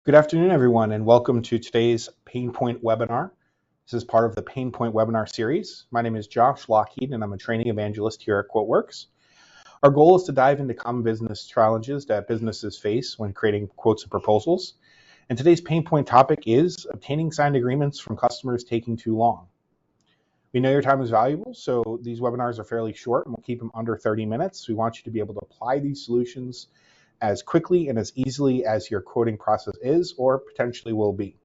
Good afternoon, everyone, and welcome to today's Pain Point webinar. This is part of the Pain Point webinar series. My name is Josh Lockheed, and I'm a training evangelist here at QuoteWerks. Our goal is to dive into common business challenges that businesses face when creating quotes and proposals. And today's pain point topic is obtaining signed agreements from customers taking too long. We know your time is valuable, so these webinars are fairly short, and we'll keep them under 30 minutes. We want you to be able to apply these solutions as quickly and as easily as your quoting process is or potentially will be.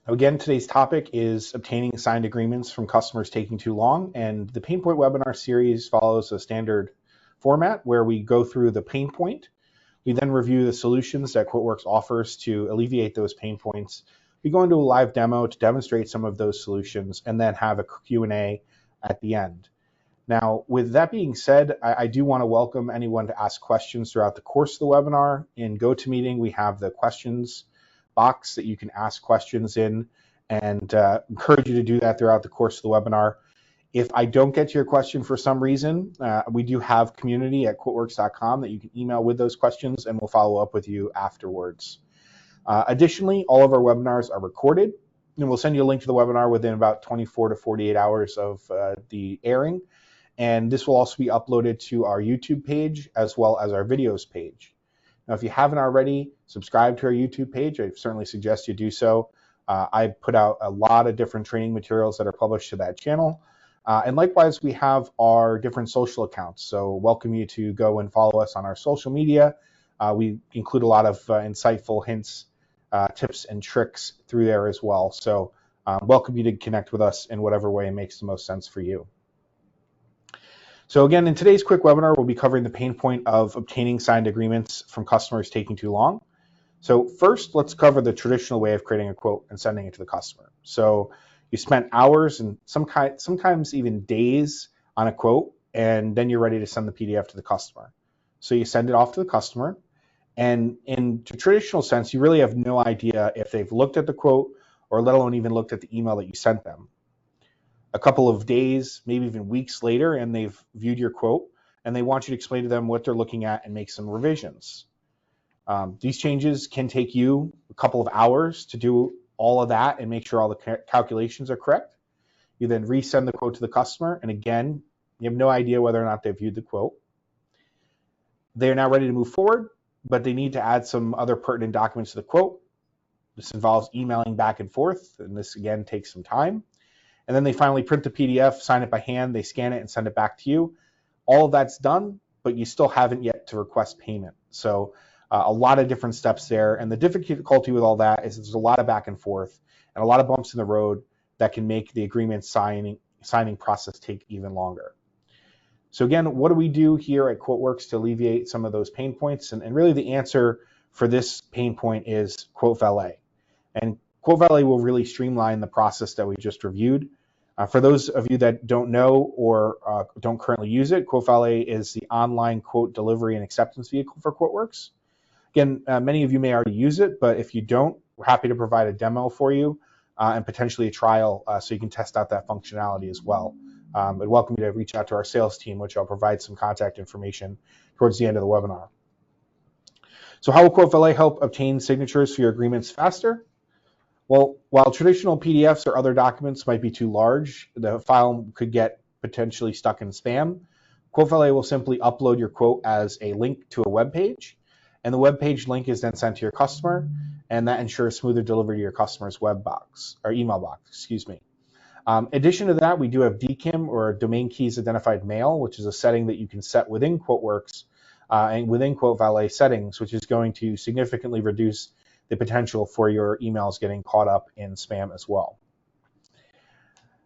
Again, today's topic is obtaining signed agreements from customers taking too long, and the Pain Point webinar series follows a standard format where we go through the pain point. We then review the solutions that QuoteWerks offers to alleviate those pain points. We go into a live demo to demonstrate some of those solutions and then have a Q&A at the end. Now, with that being said, I do want to welcome anyone to ask questions throughout the course of the webinar. In GoToMeeting, we have the questions box that you can ask questions in, and encourage you to do that throughout the course of the webinar. If I don't get to your question for some reason, we do have community at QuoteWerks.com that you can email with those questions, and we'll follow up with you afterwards. Additionally, all of our webinars are recorded, and we'll send you a link to the webinar within about 24 to 48 hours of the airing. And this will also be uploaded to our YouTube page as well as our videos page. Now, if you haven't already subscribed to our YouTube page, I certainly suggest you do so. I put out a lot of different training materials that are published to that channel. And likewise, we have our different social accounts. So welcome you to go and follow us on our social media. We include a lot of insightful hints, tips, and tricks through there as well. So welcome you to connect with us in whatever way makes the most sense for you. So again, in today's quick webinar, we'll be covering the pain point of obtaining signed agreements from customers taking too long. So first, let's cover the traditional way of creating a quote and sending it to the customer. So you spent hours and sometimes even days on a quote, and then you're ready to send the PDF to the customer. So you send it off to the customer, and in the traditional sense, you really have no idea if they've looked at the quote or let alone even looked at the email that you sent them. A couple of days, maybe even weeks later, and they've viewed your quote, and they want you to explain to them what they're looking at and make some revisions. These changes can take you a couple of hours to do all of that and make sure all the calculations are correct. You then resend the quote to the customer, and again, you have no idea whether or not they've viewed the quote. They are now ready to move forward, but they need to add some other pertinent documents to the quote. This involves emailing back and forth, and this again takes some time. And then they finally print the PDF, sign it by hand, they scan it and send it back to you. All of that's done, but you still haven't yet to request payment. So a lot of different steps there. And the difficulty with all that is there's a lot of back and forth and a lot of bumps in the road that can make the agreement signing process take even longer. So again, what do we do here at QuoteWerks to alleviate some of those pain points? And really the answer for this pain point is QuoteValet. And QuoteValet will really streamline the process that we just reviewed. For those of you that don't know or don't currently use it, QuoteValet is the online quote delivery and acceptance vehicle for QuoteWerks. Again, many of you may already use it, but if you don't, we're happy to provide a demo for you and potentially a trial so you can test out that functionality as well. I'd welcome you to reach out to our sales team, which I'll provide some contact information towards the end of the webinar. So how will QuoteValet help obtain signatures for your agreements faster? Well, while traditional PDFs or other documents might be too large, the file could get potentially stuck in spam. QuoteValet will simply upload your quote as a link to a web page, and the web page link is then sent to your customer, and that ensures smoother delivery to your customer's web box or email box, excuse me. In addition to that, we do have DKIM or Domain Keys Identified Mail, which is a setting that you can set within QuoteWerks and within QuoteValet settings, which is going to significantly reduce the potential for your emails getting caught up in spam as well.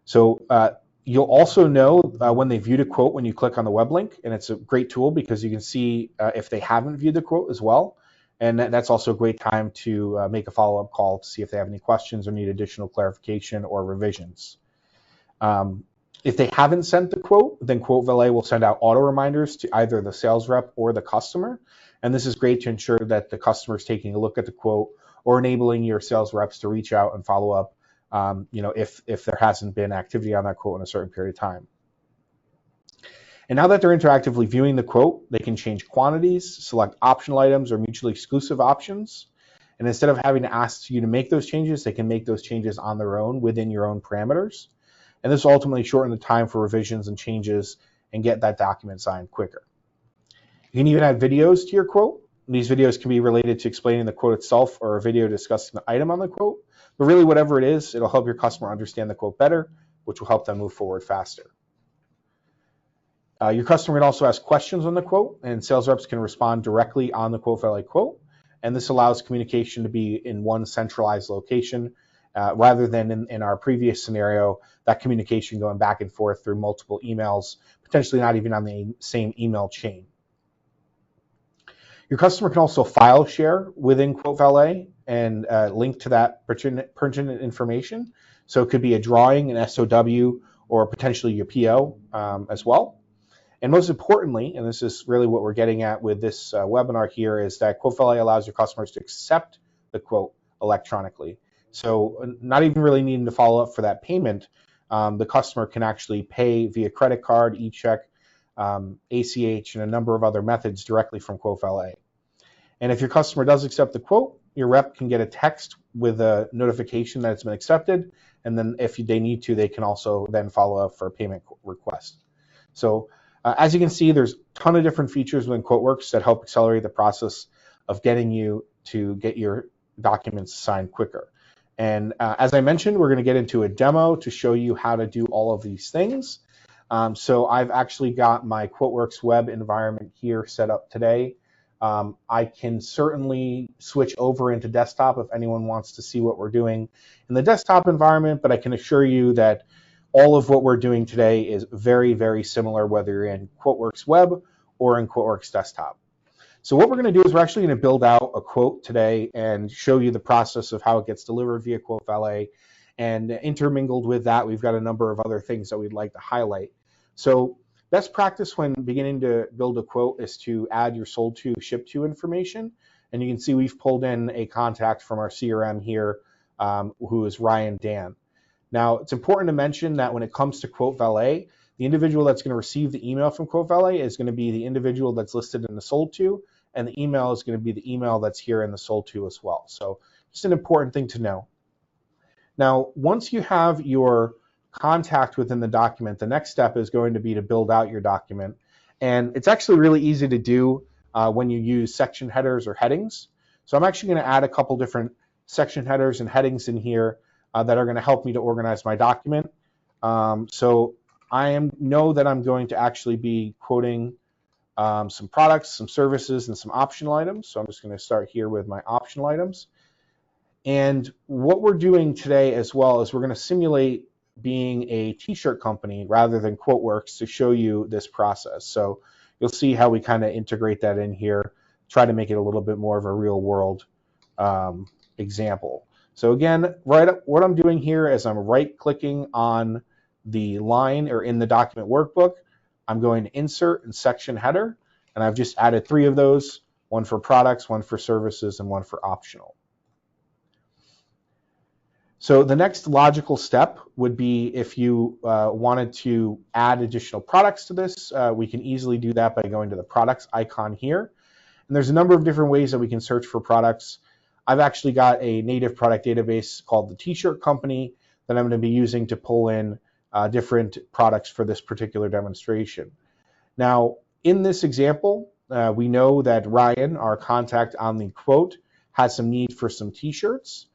So you'll also know when they viewed a quote when you click on the web link, and it's a great tool because you can see if they haven't viewed the quote as well. And that's also a great time to make a follow-up call to see if they have any questions or need additional clarification or revisions. If they haven't sent the quote, then QuoteValet will send out auto reminders to either the sales rep or the customer. And this is great to ensure that the customer is taking a look at the quote or enabling your sales reps to reach out and follow up if there hasn't been activity on that quote in a certain period of time. And now that they're interactively viewing the quote, they can change quantities, select optional items or mutually exclusive options. And instead of having to ask you to make those changes, they can make those changes on their own within your own parameters. And this will ultimately shorten the time for revisions and changes and get that document signed quicker. You can even add videos to your quote. These videos can be related to explaining the quote itself or a video discussing the item on the quote. But really, whatever it is, it'll help your customer understand the quote better, which will help them move forward faster. Your customer can also ask questions on the quote, and sales reps can respond directly on the QuoteValet quote. And this allows communication to be in one centralized location, rather than in our previous scenario, that communication going back and forth through multiple emails, potentially not even on the same email chain. Your customer can also file share within QuoteValet and link to that pertinent information. So it could be a drawing, an SOW, or potentially your PO as well. And most importantly, and this is really what we're getting at with this webinar here, is that QuoteValet allows your customers to accept the quote electronically. So not even really needing to follow up for that payment, the customer can actually pay via credit card, e-check, ACH, and a number of other methods directly from QuoteValet. And if your customer does accept the quote, your rep can get a text with a notification that it's been accepted. And then if they need to, they can also then follow up for a payment request. So as you can see, there's a ton of different features within QuoteWerks that help accelerate the process of getting you to get your documents signed quicker. And as I mentioned, we're going to get into a demo to show you how to do all of these things. So I've actually got my QuoteWerks web environment here set up today. I can certainly switch over into desktop if anyone wants to see what we're doing in the desktop environment, but I can assure you that all of what we're doing today is very, very similar, whether you're in QuoteWerks Web or in QuoteWerks Desktop. So what we're going to do is we're actually going to build out a quote today and show you the process of how it gets delivered via QuoteValet. And intermingled with that, we've got a number of other things that we'd like to highlight. So best practice when beginning to build a quote is to add your sold to, shipped to information. And you can see we've pulled in a contact from our CRM here, who is Ryan Dan. Now, it's important to mention that when it comes to QuoteValet, the individual that's going to receive the email from QuoteValet is going to be the individual that's listed in the sold to, and the email is going to be the email that's here in the sold to as well. So just an important thing to know. Now, once you have your contact within the document, the next step is going to be to build out your document. And it's actually really easy to do when you use section headers or headings. So I'm actually going to add a couple different section headers and headings in here that are going to help me to organize my document. So I know that I'm going to actually be quoting some products, some services, and some optional items. So I'm just going to start here with my optional items. And what we're doing today as well is we're going to simulate being a t-shirt company rather than QuoteWerks to show you this process. So you'll see how we kind of integrate that in here, try to make it a little bit more of a real world example. So again, what I'm doing here is I'm right clicking on the line or in the document workbook. I'm going to insert and section header, and I've just added 3 of those, one for products, one for services, and one for optional. So the next logical step would be if you wanted to add additional products to this, we can easily do that by going to the products icon here. And there's a number of different ways that we can search for products. I've actually got a native product database called the T-Shirt Company that I'm going to be using to pull in different products for this particular demonstration. Now, in this example, we know that Ryan, our contact on the quote, has some need for some T-shirts.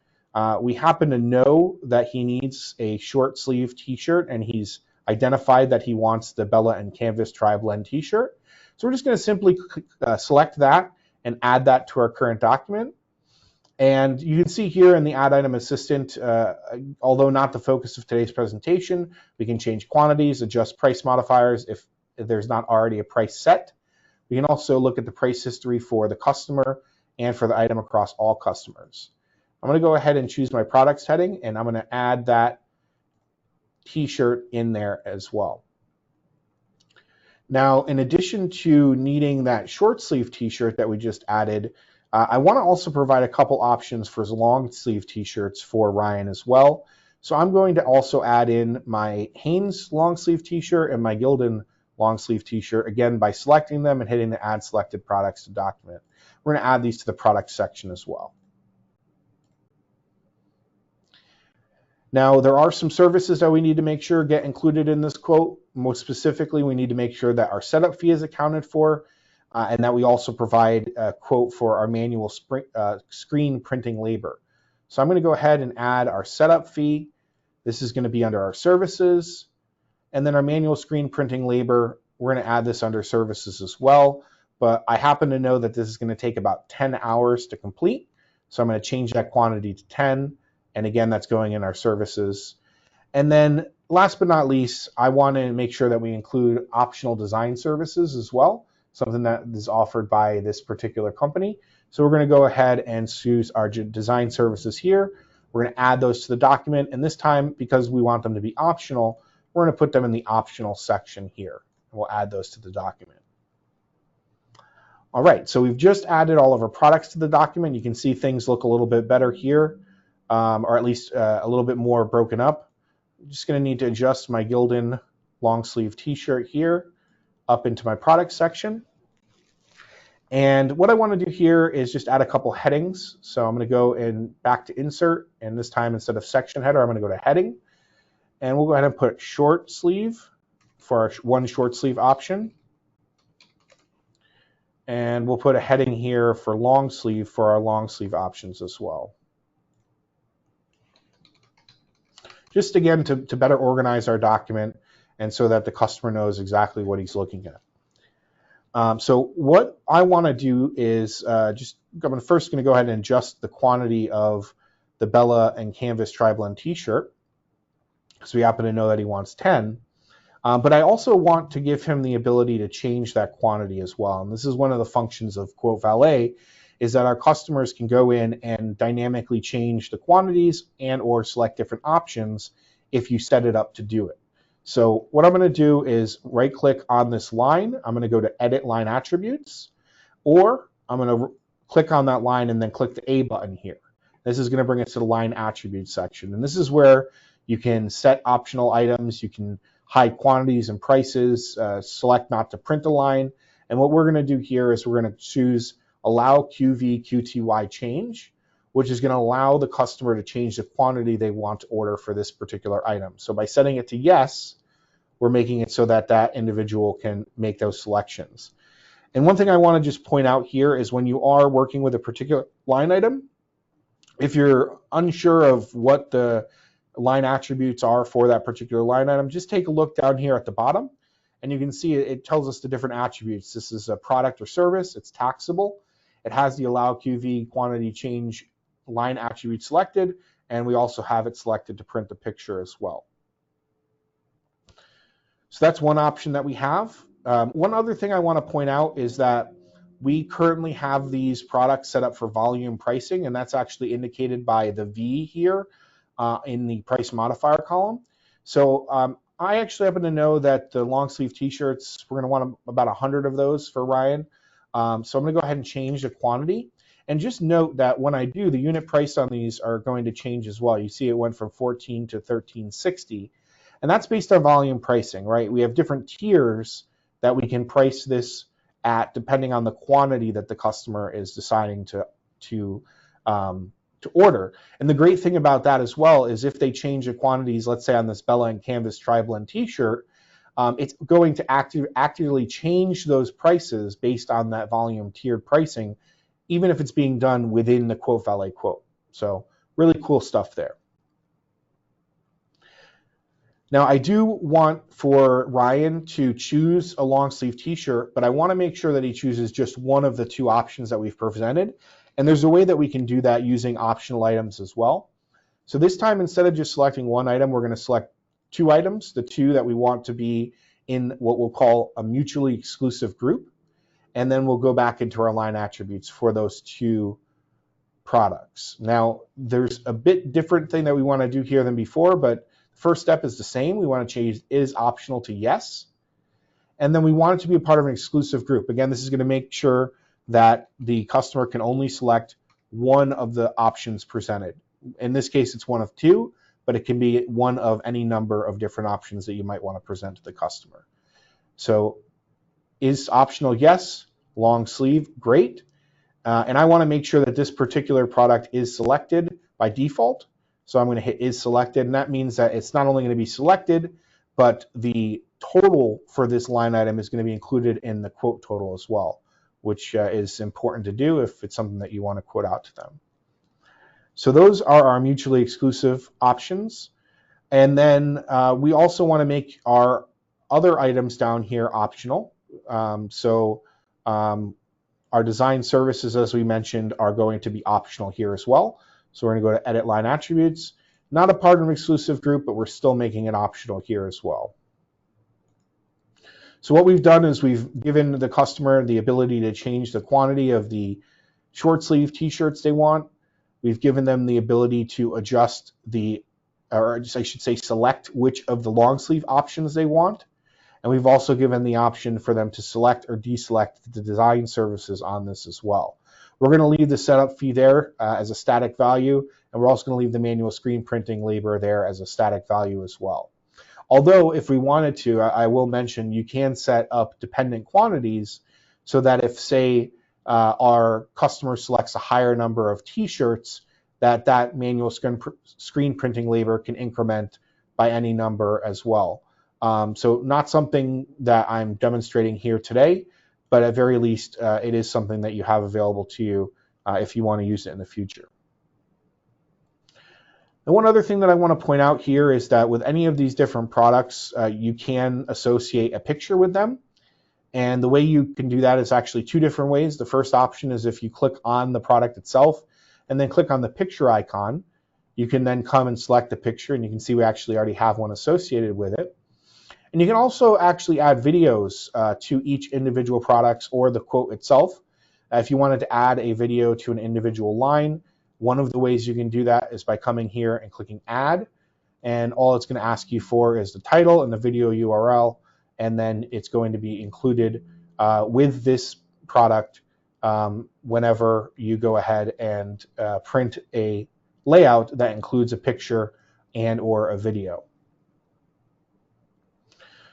We happen to know that he needs a short sleeve T-shirt, and he's identified that he wants the Bella and Canvas tri-blend T-shirt. So we're just going to simply select that and add that to our current document. And you can see here in the Add Item Assistant, although not the focus of today's presentation, we can change quantities, adjust price modifiers if there's not already a price set. We can also look at the price history for the customer and for the item across all customers. I'm going to go ahead and choose my products heading, and I'm going to add that T-shirt in there as well. Now, in addition to needing that short sleeve T-shirt that we just added, I want to also provide a couple options for long sleeve T-shirts for Ryan as well. So I'm going to also add in my Hanes long sleeve T-shirt and my Gildan long sleeve t-shirt, again, by selecting them and hitting the add selected products to document. We're going to add these to the product section as well. Now, there are some services that we need to make sure get included in this quote. Most specifically, we need to make sure that our setup fee is accounted for, and that we also provide a quote for our manual screen printing labor. So I'm going to go ahead and add our setup fee. This is going to be under our services. And then our manual screen printing labor, we're going to add this under services as well. But I happen to know that this is going to take about 10 hours to complete. So I'm going to change that quantity to 10. And again, that's going in our services. And then last but not least, I want to make sure that we include optional design services as well, something that is offered by this particular company. So we're going to go ahead and choose our design services here. We're going to add those to the document. And this time, because we want them to be optional, we're going to put them in the optional section here. And we'll add those to the document. All right, so we've just added all of our products to the document. You can see things look a little bit better here. Or at least a little bit more broken up. I'm just going to need to adjust my Gildan long sleeve t-shirt here up into my product section. And what I want to do here is just add a couple headings. So I'm going to go back to insert, and this time instead of section header, I'm going to go to heading. And we'll go ahead and put short sleeve for our one short sleeve option. And we'll put a heading here for long sleeve for our long sleeve options as well. Just again, to better organize our document and so that the customer knows exactly what he's looking at. So what I want to do is I'm first going to go ahead and adjust the quantity of the Bella and Canvas tri-blend t-shirt, because we happen to know that he wants 10. But I also want to give him the ability to change that quantity as well. And this is one of the functions of QuoteValet, is that our customers can go in and dynamically change the quantities and or select different options if you set it up to do it. So what I'm going to do is right click on this line. I'm going to go to edit line attributes, or I'm going to click on that line and then click the A button here. This is going to bring us to the line attributes section. And this is where you can set optional items. You can hide quantities and prices, select not to print a line. And what we're going to do here is we're going to choose allow QV QTY change, which is going to allow the customer to change the quantity they want to order for this particular item. So by setting it to yes, we're making it so that that individual can make those selections. And one thing I want to just point out here is when you are working with a particular line item, if you're unsure of what the line attributes are for that particular line item, just take a look down here at the bottom, and you can see it tells us the different attributes. This is a product or service. It's taxable. It has the allow QV quantity change line attribute selected, and we also have it selected to print the picture as well. So that's one option that we have. One other thing I want to point out is that we currently have these products set up for volume pricing, and that's actually indicated by the V here in the price modifier column. So I actually happen to know that the long sleeve t-shirts, we're going to want about 100 of those for Ryan. So I'm going to go ahead and change the quantity. And just note that when I do, the unit price on these are going to change as well. You see it went from $14 to $13.60. And that's based on volume pricing, right? We have different tiers that we can price this at depending on the quantity that the customer is deciding to order. And the great thing about that as well is if they change the quantities, let's say on this Bella and Canvas tri-blend t-shirt, it's going to actively change those prices based on that volume tiered pricing, even if it's being done within the QuoteValet quote. So really cool stuff there. Now I do want for Ryan to choose a long sleeve t-shirt, but I want to make sure that he chooses just one of the two options that we've presented. And there's a way that we can do that using optional items as well. So this time, instead of just selecting one item, we're going to select two items, the two that we want to be in what we'll call a mutually exclusive group. And then we'll go back into our line attributes for those two products. Now, there's a bit different thing that we want to do here than before, but the first step is the same. We want to change is optional to yes. And then we want it to be a part of an exclusive group. Again, this is going to make sure that the customer can only select one of the options presented. In this case, it's one of two, but it can be one of any number of different options that you might want to present to the customer. So is optional? Yes. Long sleeve? Great. And I want to make sure that this particular product is selected by default. So I'm going to hit is selected, and that means that it's not only going to be selected, but the total for this line item is going to be included in the quote total as well, which is important to do if it's something that you want to quote out to them. So those are our mutually exclusive options. And then we also want to make our other items down here optional. Our design services, as we mentioned, are going to be optional here as well. So we're going to go to Edit Line Attributes. Not a part of an exclusive group, but we're still making it optional here as well. So what we've done is we've given the customer the ability to change the quantity of the short sleeve t-shirts they want. We've given them the ability to adjust I should say select which of the long sleeve options they want. And we've also given the option for them to select or deselect the design services on this as well. We're going to leave the setup fee there as a static value, and we're also going to leave the manual screen printing labor there as a static value as well. Although if we wanted to, I will mention you can set up dependent quantities so that if, say, our customer selects a higher number of t-shirts, that manual screen printing labor can increment by any number as well. So not something that I'm demonstrating here today, but at very least, it is something that you have available to you if you want to use it in the future. And one other thing that I want to point out here is that with any of these different products, you can associate a picture with them. And the way you can do that is actually two different ways. The first option is if you click on the product itself and then click on the picture icon, you can then come and select the picture, and you can see we actually already have one associated with it. And you can also actually add videos to each individual products or the quote itself. If you wanted to add a video to an individual line, one of the ways you can do that is by coming here and clicking Add. And all it's going to ask you for is the title and the video URL, and then it's going to be included with this product whenever you go ahead and print a layout that includes a picture and or a video.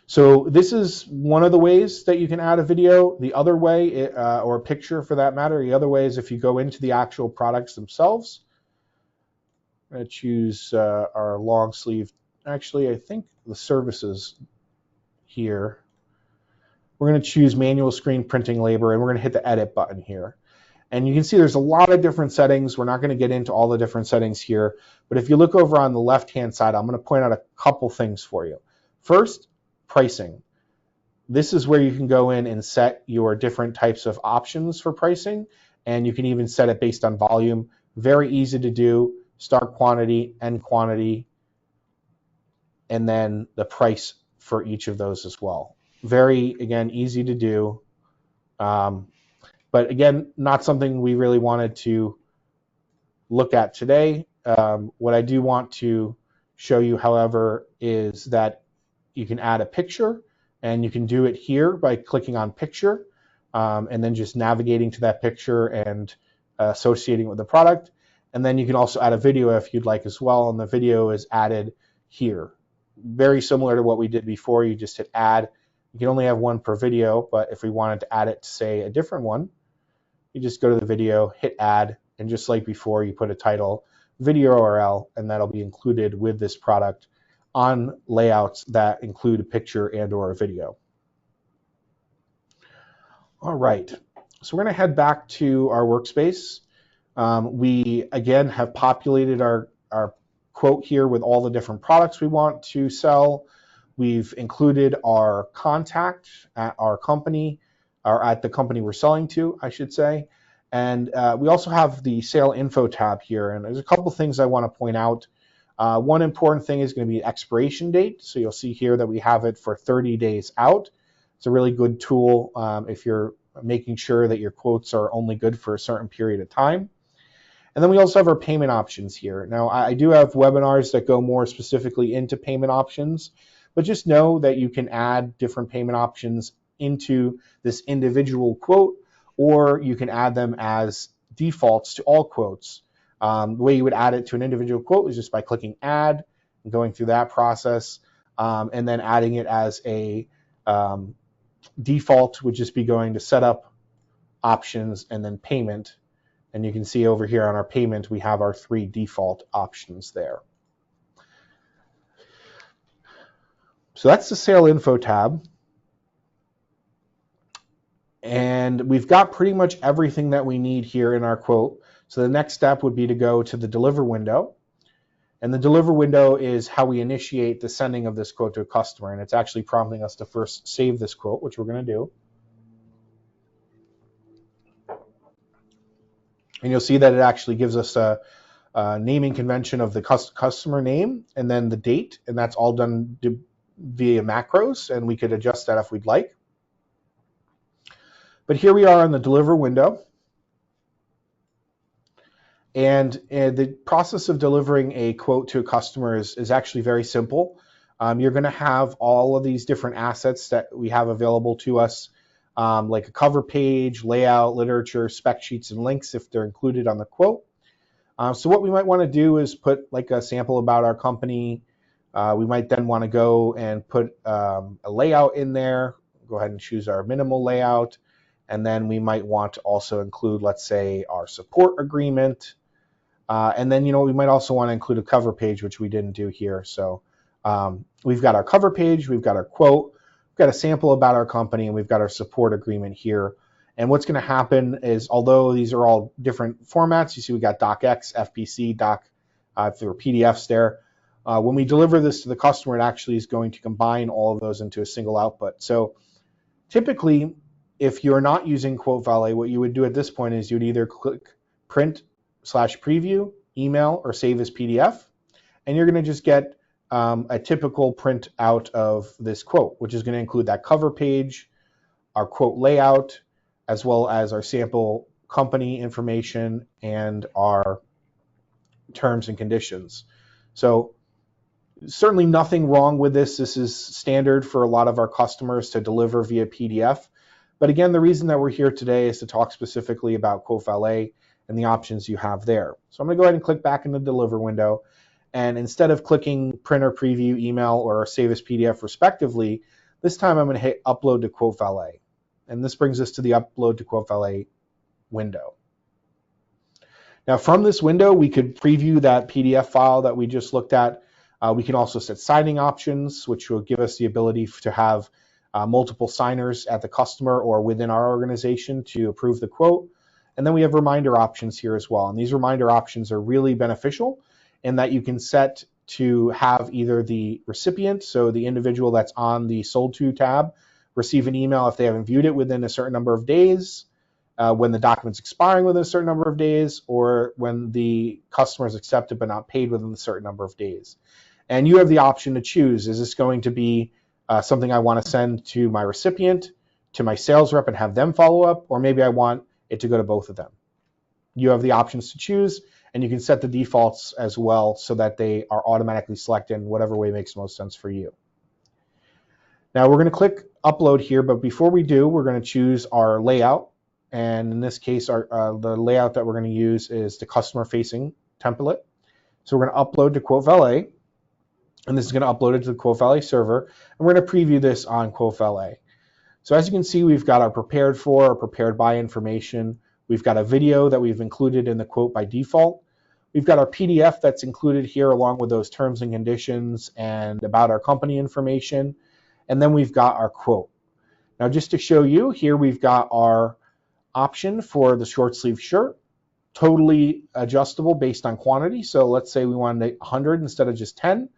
So this is one of the ways that you can add a video. The other way, or a picture for that matter, the other way is if you go into the actual products themselves. I'm going to choose our long sleeve. Actually, I think the services here. We're going to choose manual screen printing labor, and we're going to hit the edit button here. And you can see there's a lot of different settings. We're not going to get into all the different settings here, but if you look over on the left-hand side, I'm going to point out a couple things for you. First, pricing. This is where you can go in and set your different types of options for pricing, and you can even set it based on volume. Very easy to do. Start quantity, end quantity, and then the price for each of those as well. Very, again, easy to do. But again, not something we really wanted to look at today. What I do want to show you, however, is that you can add a picture, and you can do it here by clicking on picture and then just navigating to that picture and associating with the product. And then you can also add a video if you'd like as well, and the video is added here. Very similar to what we did before. You just hit add. You can only have one per video, but if we wanted to add it to, say, a different one, you just go to the video, hit add, and just like before, you put a title, video URL, and that'll be included with this product on layouts that include a picture and or a video. All right, so we're going to head back to our workspace. We, again, have populated our quote here with all the different products we want to sell. We've included our contact at our company, or at the company we're selling to, I should say. And we also have the sale info tab here. And there's a couple things I want to point out. One important thing is going to be expiration date. So you'll see here that we have it for 30 days out. It's a really good tool if you're making sure that your quotes are only good for a certain period of time. And then we also have our payment options here. Now, I do have webinars that go more specifically into payment options, but just know that you can add different payment options into this individual quote, or you can add them as defaults to all quotes. The way you would add it to an individual quote is just by clicking add and going through that process, and then adding it as a default would just be going to setup, options, and then payment. And you can see over here on our payment, we have our 3 default options there. So that's the sale info tab. And we've got pretty much everything that we need here in our quote. So the next step would be to go to the deliver window. And the deliver window is how we initiate the sending of this quote to a customer. And it's actually prompting us to first save this quote, which we're going to do. And you'll see that it actually gives us a naming convention of the customer name and then the date. And that's all done via macros. And we could adjust that if we'd like. But here we are on the deliver window. And the process of delivering a quote to a customer is actually very simple. You're going to have all of these different assets that we have available to us, like a cover page, layout, literature, spec sheets, and links if they're included on the quote. So what we might want to do is put like a sample about our company. We might then want to go and put a layout in there. Go ahead and choose our minimal layout. And then we might want to also include, let's say, our support agreement. And then, we might also want to include a cover page, which we didn't do here. So we've got our cover page, we've got our quote, we've got a sample about our company, and we've got our support agreement here. And what's going to happen is, although these are all different formats, you see we got docx, FPC, doc for PDFs there. When we deliver this to the customer, it actually is going to combine all of those into a single output. So typically, if you're not using QuoteValet, what you would do at this point is you'd either click print/preview, email, or save as PDF, and you're going to just get a typical print out of this quote, which is going to include that cover page, our quote layout, as well as our sample company information and our terms and conditions. So certainly nothing wrong with this. This is standard for a lot of our customers to deliver via PDF. But again, the reason that we're here today is to talk specifically about QuoteValet and the options you have there. So I'm going to go ahead and click back in the deliver window. And instead of clicking print or preview, email, or save as PDF respectively, this time I'm going to hit upload to QuoteValet. And this brings us to the upload to QuoteValet window. Now from this window, we could preview that PDF file that we just looked at. We can also set signing options, which will give us the ability to have multiple signers at the customer or within our organization to approve the quote. And then we have reminder options here as well. And these reminder options are really beneficial in that you can set to have either the recipient, so the individual that's on the sold to tab, receive an email if they haven't viewed it within a certain number of days, when the document's expiring within a certain number of days, or when the customer is accepted but not paid within a certain number of days. And you have the option to choose, is this going to be something I want to send to my recipient, to my sales rep and have them follow up, or maybe I want it to go to both of them. You have the options to choose, and you can set the defaults as well so that they are automatically selected in whatever way makes most sense for you. Now we're going to click upload here, but before we do, we're going to choose our layout. And in this case, the layout that we're going to use is the customer-facing template. So we're going to upload to QuoteValet. And this is going to upload it to the QuoteValet server. And we're going to preview this on QuoteValet. So as you can see, we've got our prepared for or prepared by information. We've got a video that we've included in the quote by default. We've got our PDF that's included here along with those terms and conditions and about our company information. And then we've got our quote. Now just to show you, here we've got our option for the short sleeve shirt, totally adjustable based on quantity. So let's say we wanted 100 instead of just 10.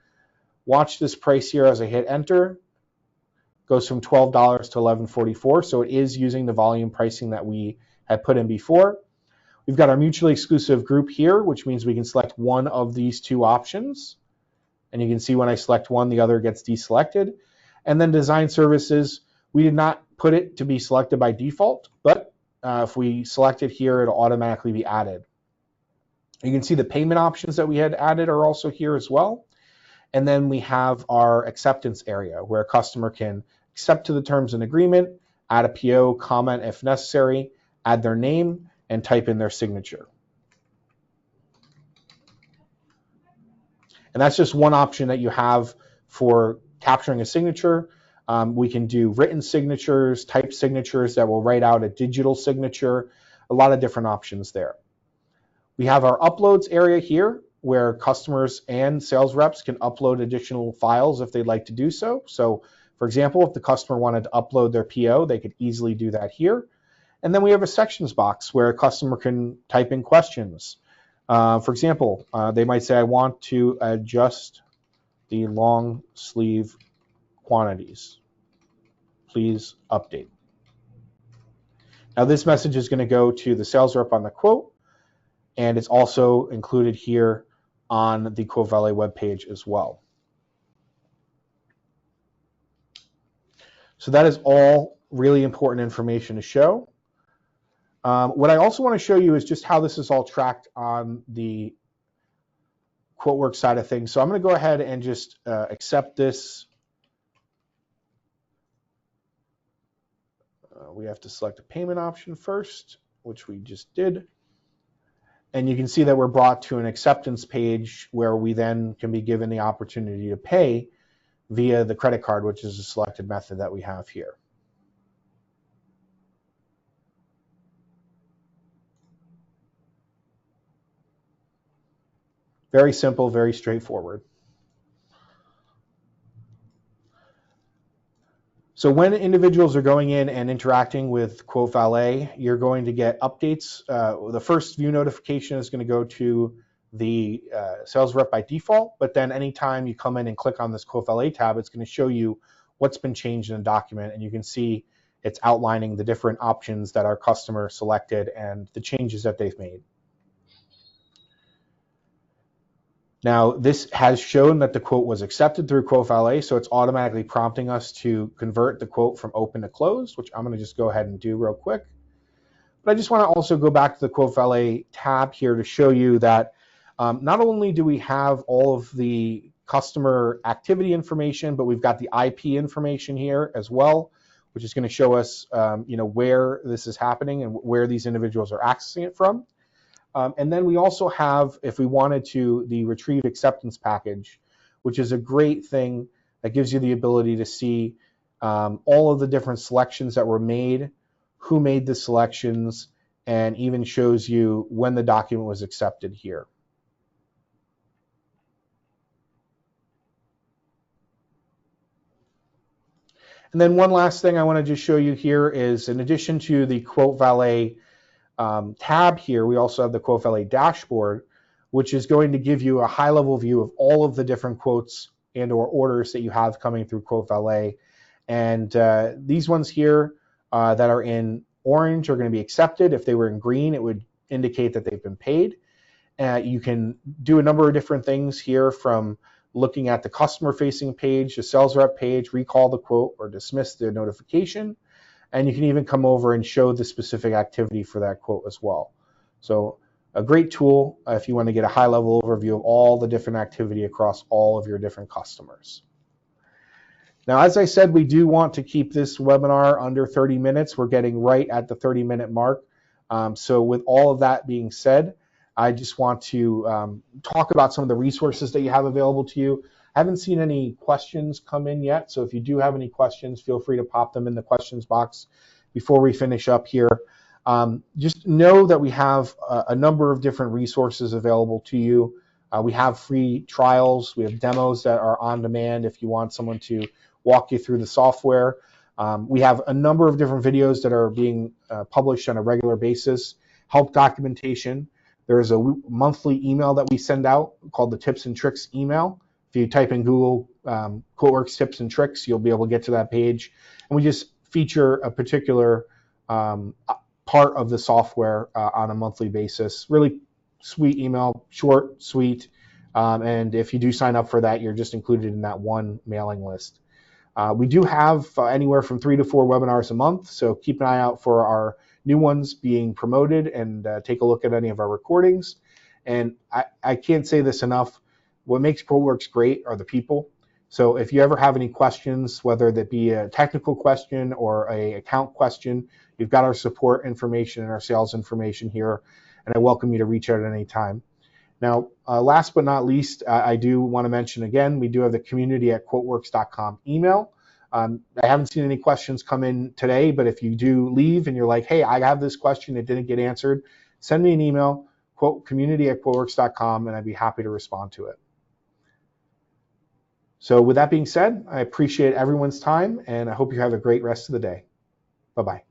Watch this price here as I hit enter. Goes from $12 to $11.44. So it is using the volume pricing that we had put in before. We've got our mutually exclusive group here, which means we can select one of these two options. And you can see when I select one, the other gets deselected. And then design services, we did not put it to be selected by default, but if we select it here, it'll automatically be added. You can see the payment options that we had added are also here as well. And then we have our acceptance area where a customer can accept to the terms and agreement, add a PO, comment if necessary, add their name, and type in their signature. And that's just one option that you have for capturing a signature. We can do written signatures, typed signatures that will write out a digital signature, a lot of different options there. We have our uploads area here where customers and sales reps can upload additional files if they'd like to do so. So for example, if the customer wanted to upload their PO, they could easily do that here. And then we have a sections box where a customer can type in questions. For example, they might say, I want to adjust the long sleeve quantities. Please update. Now this message is going to go to the sales rep on the quote, and it's also included here on the QuoteValet webpage as well. So that is all really important information to show. What I also want to show you is just how this is all tracked on the QuoteWerks side of things. So I'm going to go ahead and just accept this. We have to select a payment option first, which we just did. And you can see that we're brought to an acceptance page where we then can be given the opportunity to pay via the credit card, which is a selected method that we have here. Very simple, very straightforward. So when individuals are going in and interacting with QuoteValet, you're going to get updates. The first view notification is going to go to the sales rep by default, but then anytime you come in and click on this QuoteValet tab, it's going to show you what's been changed in the document, and you can see it's outlining the different options that our customer selected and the changes that they've made. Now, this has shown that the quote was accepted through QuoteValet, so it's automatically prompting us to convert the quote from open to closed, which I'm going to just go ahead and do real quick. But I just want to also go back to the QuoteValet tab here to show you that not only do we have all of the customer activity information, but we've got the IP information here as well, which is going to show us where this is happening and where these individuals are accessing it from. And then we also have, if we wanted to, the retrieve acceptance package, which is a great thing that gives you the ability to see all of the different selections that were made, who made the selections, and even shows you when the document was accepted here. And then one last thing I want to just show you here is, in addition to the QuoteValet tab here, we also have the QuoteValet Dashboard, which is going to give you a high-level view of all of the different quotes and or orders that you have coming through QuoteValet. And these ones here that are in orange are going to be accepted. If they were in green, it would indicate that they've been paid. You can do a number of different things here, from looking at the customer-facing page, the sales rep page, recall the quote or dismiss the notification. And you can even come over and show the specific activity for that quote as well. So a great tool if you want to get a high-level overview of all the different activity across all of your different customers. Now, as I said, we do want to keep this webinar under 30 minutes. We're getting right at the 30-minute mark. So with all of that being said, I just want to talk about some of the resources that you have available to you. I haven't seen any questions come in yet, so if you do have any questions, feel free to pop them in the questions box before we finish up here. Just know that we have a number of different resources available to you. We have free trials. We have demos that are on demand if you want someone to walk you through the software. We have a number of different videos that are being published on a regular basis. Help documentation. There is a monthly email that we send out called the Tips and Tricks email. If you type in Google QuoteWerks Tips and Tricks, you'll be able to get to that page. And we just feature a particular part of the software on a monthly basis. Really sweet email, short, sweet. And if you do sign up for that, you're just included in that one mailing list. We do have anywhere from 3 to 4 webinars a month, so keep an eye out for our new ones being promoted, and take a look at any of our recordings. And I can't say this enough, what makes QuoteWerks great are the people. So if you ever have any questions, whether that be a technical question or an account question, you've got our support information and our sales information here, and I welcome you to reach out at any time. Now, last but not least, I do want to mention again, we do have the community at QuoteWerks.com email. I haven't seen any questions come in today, but if you do leave and you're like, hey, I have this question that didn't get answered, send me an email, community@QuoteWerks.com, and I'd be happy to respond to it. So with that being said, I appreciate everyone's time, and I hope you have a great rest of the day. Bye-bye.